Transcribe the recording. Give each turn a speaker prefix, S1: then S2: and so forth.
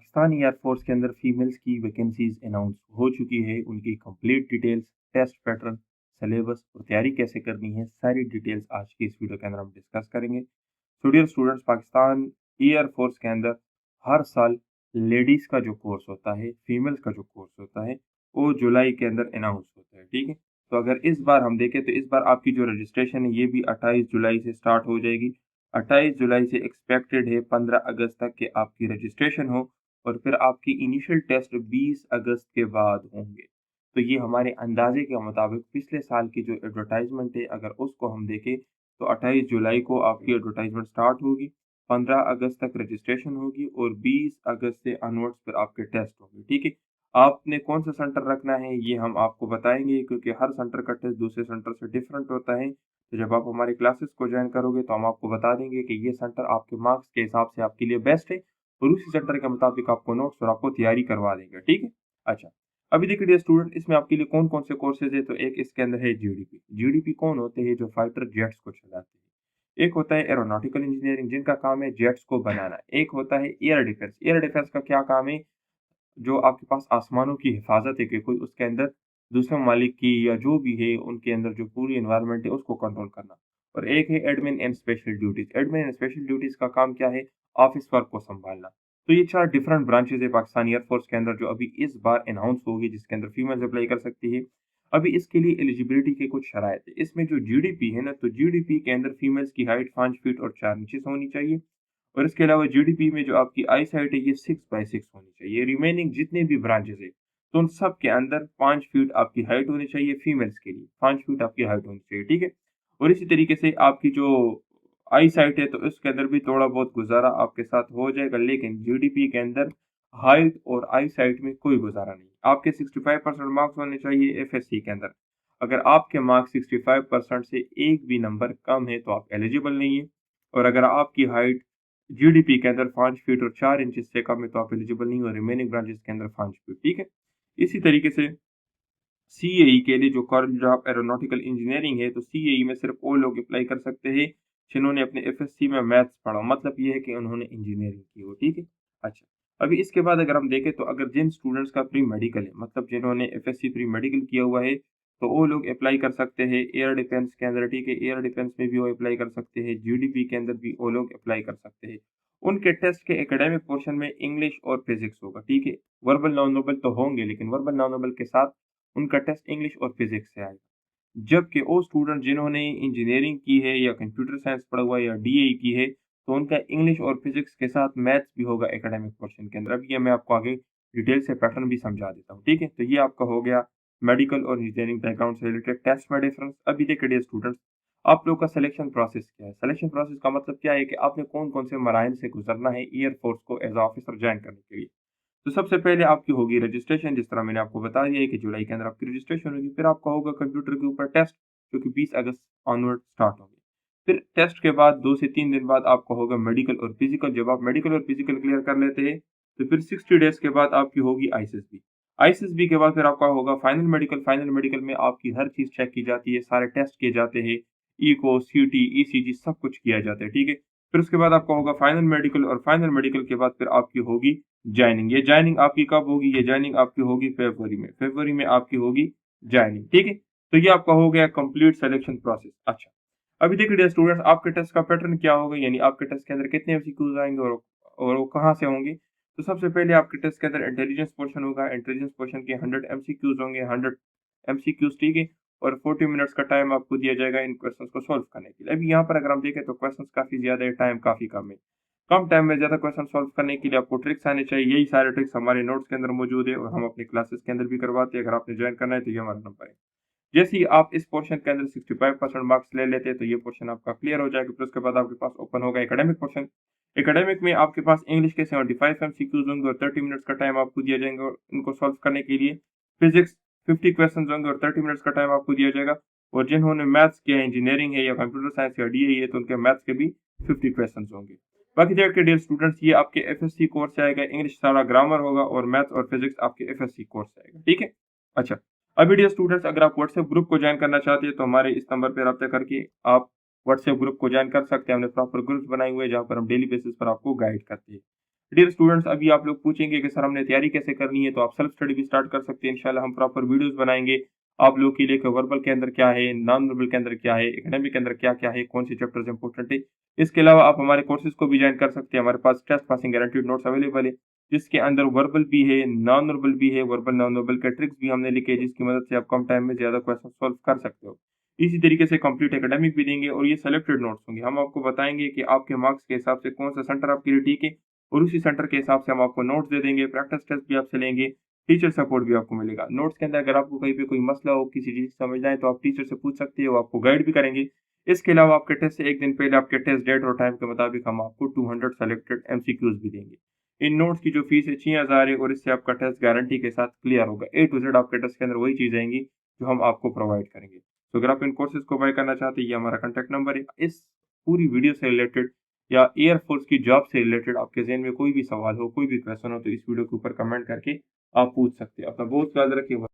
S1: Pakistan air force के अंदर females की वैकेंसीज अनाउंस हो चुकी है। उनकी complete details, test pattern, syllabus और तैयारी कैसे करनी है, सारी डिटेल्स आज की इस वीडियो के अंदर हम डिस्कस करेंगे। डियर स्टूडेंट्स, पाकिस्तान एयरफोर्स के अंदर हर साल लेडीज का जो कोर्स होता है, फीमेल्स का जो कोर्स होता है, वो जुलाई के अंदर अनाउंस होता है। ठीक है, तो अगर इस बार हम देखें तो इस बार आपकी जो रजिस्ट्रेशन है ये भी 28 जुलाई से स्टार्ट हो जाएगी। 28 जुलाई से एक्सपेक्टेड है 15 अगस्त तक कि आपकी रजिस्ट्रेशन हो और फिर आपकी इनिशियल टेस्ट 20 अगस्त के बाद होंगे। तो ये हमारे अंदाजे के मुताबिक पिछले साल की जो एडवर्टाइजमेंट है, अगर उसको हम देखें तो 28 जुलाई को आपकी एडवर्टाइजमेंट स्टार्ट होगी, 15 अगस्त तक रजिस्ट्रेशन होगी और 20 अगस्त से अनवर्ड्स फिर आपके टेस्ट होंगे। ठीक है, आपने कौन सा सेंटर रखना है ये हम आपको बताएंगे, क्योंकि हर सेंटर का टेस्ट दूसरे सेंटर से डिफरेंट होता है। तो जब आप हमारी क्लासेस को ज्वाइन करोगे तो हम आपको बता देंगे कि ये सेंटर आपके मार्क्स के हिसाब से आपके लिए बेस्ट है और उसी सेंटर के मुताबिक आपको नोट्स और आपको तैयारी करवा देंगे। ठीक है, अच्छा, अभी देखिए डियर स्टूडेंट, इसमें आपके लिए कौन कौन से कोर्सेज है। तो एक इसके अंदर है जीडीपी। जीडीपी कौन होते हैं? जो फाइटर जेट्स को चलाते हैं। एक होता है एरोनॉटिकल इंजीनियरिंग, जिनका काम है जेट्स को बनाना। एक होता है एयर डिफेंस। एयर डिफेंस का क्या काम है? जो आपके पास आसमानों की हिफाजत है कि कोई उसके अंदर दूसरे मालिक की या जो भी है उनके अंदर जो पूरी एनवायरनमेंट है उसको कंट्रोल करना। और एक है admin and special duties. Admin and special duties का काम क्या है? ऑफिस वर्क को संभालना। तो ये 4 डिफरेंट ब्रांचेस है पाकिस्तान एयरफोर्स के अंदर जो अभी इस बार अनाउंस होगी, जिसके अंदर फीमेल्स अप्लाई कर सकती है। अभी इसके लिए एलिजिबिलिटी के कुछ शराइत है। इसमें जो जीडीपी है ना, तो जीडीपी के अंदर फीमेल्स की हाइट 5 फीट और 4 इंचेस होनी चाहिए। और इसके अलावा जीडीपी में जो आपकी आई साइट है ये 6/6 होनी चाहिए। रिमेनिंग जितने भी ब्रांचेस है तो उन सब के अंदर 5 फीट आपकी हाइट होनी चाहिए। फीमेल्स के लिए 5 फीट आपकी हाइट होनी चाहिए। ठीक है, और इसी तरीके से आपकी जो आई साइट है तो इसके अंदर भी थोड़ा बहुत गुजारा आपके साथ हो जाएगा, लेकिन जीडीपी के अंदर हाइट और आई साइट में कोई गुजारा नहीं। आपके 65% मार्क्स होने चाहिए एफएससी के अंदर। अगर आपके मार्क्स 65% से एक भी नंबर कम है तो आप एलिजिबल नहीं है। और अगर आपकी हाइट जीडीपी के अंदर 5 फीट और 4 इंचेस से कम है तो आप एलिजिबल नहीं हो रिमेनिंग ब्रांचेस के अंदर 5 फीट। ठीक है, इसी तरीके से सीएई के लिए जो कॉलेज ऑफ एरोनॉटिकल इंजीनियरिंग है, तो सीएई में सिर्फ वो लोग अप्लाई कर सकते हैं जिन्होंने अपने एफएससी में मैथ्स पढ़ा, मतलब ये है कि उन्होंने इंजीनियरिंग की हो। ठीक है, अच्छा, अभी इसके बाद अगर हम देखें तो अगर जिन स्टूडेंट्स का प्री मेडिकल है, मतलब जिन्होंने एफएससी प्री मेडिकल किया हुआ है, तो वो लोग अप्लाई कर सकते हैं एयर डिफेंस के अंदर। ठीक है, एयर डिफेंस में भी वो अप्लाई कर सकते हैं, जीडीपी के अंदर भी वो लोग अप्लाई कर सकते हैं। उनके टेस्ट के एकेडमिक पोर्शन में इंग्लिश और फिजिक्स होगा। ठीक है, वर्बल नॉन वर्बल तो होंगे, लेकिन वर्बल नॉन वर्बल के साथ उनका टेस्ट इंग्लिश और फिजिक्स से आएगा। जबकि वो स्टूडेंट जिन्होंने इंजीनियरिंग की है या कंप्यूटर साइंस पढ़ा हुआ है या डीएई की है, तो उनका इंग्लिश और फिजिक्स के साथ मैथ्स भी होगा एकेडमिक पोर्शन के अंदर। अब ये मैं आपको आगे डिटेल से पैटर्न भी समझा देता हूँ। ठीक है, तो ये आपका हो गया मेडिकल और इंजीनियरिंग बैकग्राउंड से रिलेटेड टेस्ट में डिफरेंस। अभी देखिए डियर स्टूडेंट्स, आप लोग का सिलेक्शन प्रोसेस क्या है। सिलेक्शन प्रोसेस का मतलब क्या है कि आपने कौन कौन से मराइल से गुजरना है एयरफोर्स को एज ऑफिसर ज्वाइन करने के लिए। तो सबसे पहले आपकी होगी रजिस्ट्रेशन, जिस तरह मैंने आपको बता दिया है कि जुलाई के अंदर आपकी रजिस्ट्रेशन होगी। फिर आपका होगा कंप्यूटर के ऊपर टेस्ट, जो कि 20 अगस्त ऑनवर्ड स्टार्ट होंगे। फिर टेस्ट के बाद 2 से 3 दिन बाद आपका होगा मेडिकल और फिजिकल। जब आप मेडिकल और फिजिकल क्लियर कर लेते हैं तो फिर 60 डेज के बाद आपकी होगी आईएसएसबी। आईएसएसबी के बाद फिर आपका होगा फाइनल मेडिकल। फाइनल मेडिकल में आपकी हर चीज चेक की जाती है, सारे टेस्ट किए जाते हैं, इको, सीटी, ईसीजी सब कुछ किया जाता है। ठीक है, फिर उसके बाद आपका होगा फाइनल मेडिकल और फाइनल मेडिकल के बाद फिर आपकी होगी ज्वाइनिंग। ये ज्वाइनिंग आपकी कब होगी? ये ज्वाइनिंग आपकी होगी फरवरी में। फरवरी में आपकी होगी ज्वाइनिंग। ठीक है, तो ये आपका हो गया कंप्लीट सिलेक्शन प्रोसेस। अच्छा, अभी देखिए डियर स्टूडेंट्स, आपके टेस्ट का पैटर्न क्या होगा, यानी आपके टेस्ट के अंदर कितने एमसीक्यूज आएंगे और वो कहाँ से होंगे। तो सबसे पहले आपके टेस्ट के अंदर इंटेलिजेंस पोर्शन होगा। इंटेलिजेंस पोर्शन के 100 एमसीक्यूज होंगे, 100 एमसीक्यूज। ठीक है, और 40 मिनट्स का टाइम आपको दिया जाएगा इन क्वेश्चंस को सॉल्व करने के लिए। अभी यहाँ पर अगर हम देखें तो क्वेश्चंस काफी ज्यादा है, टाइम काफी कम है। कम टाइम में ज्यादा क्वेश्चन सॉल्व करने के लिए आपको ट्रिक्स आने चाहिए। यही सारे ट्रिक्स हमारे नोट्स के अंदर मौजूद है और हम अपनी क्लासेस के अंदर भी करवाते हैं। अगर आपने ज्वाइन करना है तो ये हमारा नंबर है। जैसे ही आप इस पोर्शन के अंदर 65% मार्क्स ले लेते हैं तो ये पोर्शन आपका क्लियर हो जाएगा। फिर उसके बाद आपके पास ओपन होगा एकेडमिक पोर्शन। एकेडमिक में आपके पास इंग्लिश के 75 एमसीक्यूज होंगे और 30 मिनट्स का टाइम आपको दिया जाएगा और इनको सॉल्व करने के लिए। फिजिक्स 50 क्वेश्चन होंगे और 30 मिनट्स का टाइम आपको दिया जाएगा। और जिन्होंने मैथ्स किया, इंजीनियरिंग है या कंप्यूटर साइंस या डीए है, तो उनके मैथ्स के भी 50 क्वेश्चन होंगे। बाकी देखिए डियर स्टूडेंट्स, ये आपके एफएससी कोर्स से आएगा। इंग्लिश सारा ग्रामर होगा और मैथ्स और फिजिक्स आपके एफएससी कोर्स से आएगा। ठीक है, अच्छा, अभी डियर स्टूडेंट्स, अगर आप व्हाट्सएप ग्रुप को ज्वाइन करना चाहते हैं तो हमारे इस नंबर पर रब्ता करके आप व्हाट्सएप ग्रुप को ज्वाइन कर सकते हैं। हमने प्रॉपर ग्रुप्स बनाए हुए हैं जहाँ पर हम डेली बेसिस पर आपको गाइड करते हैं। डियर स्टूडेंट्स, अभी आप लोग पूछेंगे कि सर हमने तैयारी कैसे करनी है, तो आप सेल्फ स्टडी भी स्टार्ट कर सकते हैं। इंशाल्लाह हम प्रॉपर वीडियोस बनाएंगे आप लोग के लिए कि वर्बल के अंदर क्या है, नॉन वर्बल के अंदर क्या है, एकेडमिक के अंदर क्या क्या है, कौन से चैप्टर्स इंपॉर्टेंट है। इसके अलावा आप हमारे कोर्सेज को भी ज्वाइन कर सकते हैं। हमारे पास test passing guaranteed notes available है, जिसके अंदर वर्बल भी है, नॉन वर्बल भी है। वर्बल नॉन वर्बल के ट्रिक्स भी हमने लिखे हैं, जिसकी मदद से आप कम टाइम में ज्यादा क्वेश्चन सॉल्व कर सकते हो। इसी तरीके से कंप्लीट एकेडमिक भी देंगे और ये सेलेक्टेड नोट्स होंगे। हम आपको बताएंगे कि आपके मार्क्स के हिसाब से कौन सा सेंटर आपके लिए ठीक है, और उसी सेंटर के हिसाब से हम आपको नोट्स दे देंगे। प्रैक्टिस टेस्ट भी आपसे लेंगे, टीचर सपोर्ट भी आपको मिलेगा। नोट्स के अंदर अगर आपको कहीं पे कोई मसला हो, किसी चीज़ समझना है, तो आप टीचर से पूछ सकते हो, वो आपको गाइड भी करेंगे। इसके अलावा आपके टेस्ट से एक दिन पहले आपके टेस्ट डेट और टाइम के मुताबिक हम आपको 200 सेलेक्टेड एमसीक्यूज भी देंगे। इन नोट्स की जो फीस है 6000 है, और इससे आपका टेस्ट गारंटी के साथ क्लियर होगा। ए टू जेड आपके टेस्ट के अंदर वही चीज़ आएंगी जो हम आपको प्रोवाइड करेंगे। तो अगर आप इन कोर्सेज को बाय करना चाहते हैं, ये हमारा कॉन्टैक्ट नंबर है। इस पूरी वीडियो से रिलेटेड या एयरफोर्स की जॉब से रिलेटेड आपके ज़हन में कोई भी सवाल हो, कोई भी क्वेश्चन हो, तो इस वीडियो के ऊपर कमेंट करके आप पूछ सकते हैं। अपना बहुत ख्याल रखिए।